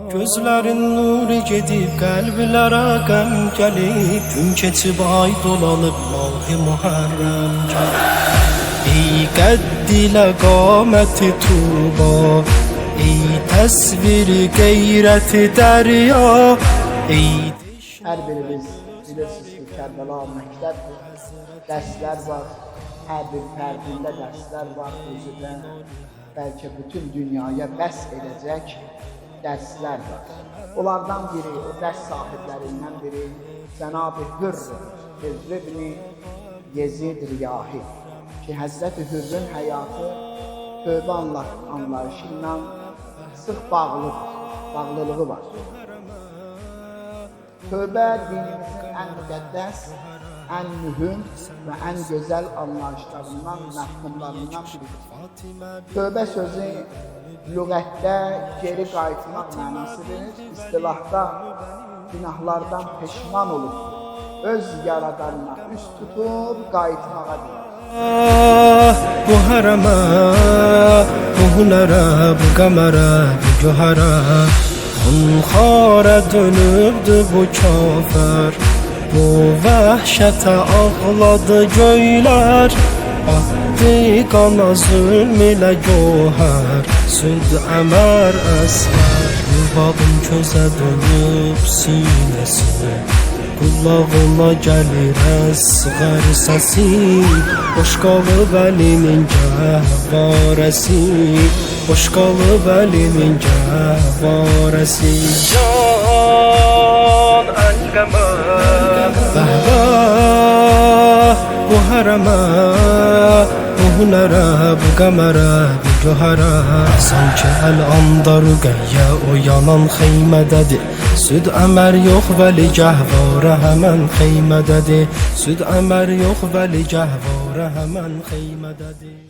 Gözlerin nuru gedib qəlblərə qəm gəlib, gün keçib ay dolanıb Mah-ı Muharrəm gəlib. Ey qəddilə qaməti Tuba, ey təsviri qeyrəti dərya, ey Hər birimiz bilirsiniz ki, Kərbəla məktəbdir, dərslər var, hər bir fərdində dərslər var, özüdə bəlkə bütün dünyaya bəs edəcək dərslər var. Onlardan biri, o dərs sahiblərindən biri Cənab-ı Hürr ibn Yezid Riyahi ki, Həzrət-i Hürrün həyatı tövbə anlayışı ilə sıx bağlılığı var. Tövbə dinimizin ən müqəddəs, ən mühüm və ən gözəl anlayışlarından, məfhumlarından biridir. Tövbə sözü lüğətdə geri qayıtmaq mənasıdır, istilahda günahlardan peşman olub, öz yaradanına üst tutub qayıtmağa deyir. Bu hərəmə, bu hünərə, bu qəmərə, bu gühərə, xunxarə dönübdü bu kafər, bu vəhşətə ağladı göylər, atdı qana zülm ilə göhər, süd əmər əsmər. Yuvağın közə dönüb sinəsi, qulağına gəlir əsğər səsi, boş qalıb əlinin gəhvarəsi, boş qalıb əlinin gəhvarəsi. Can əl-qəmər, bəhbəh bu hərəmə, bu hünərə, bu qəmərə, bu gühərə, sanki əl-anda rüqəyyə o yanan xeymədədir. Süd əmər yox vəli gəhvarə həmən xeymədədir. Süd əmər yox vəli gəhvarə həmən xeymədədir.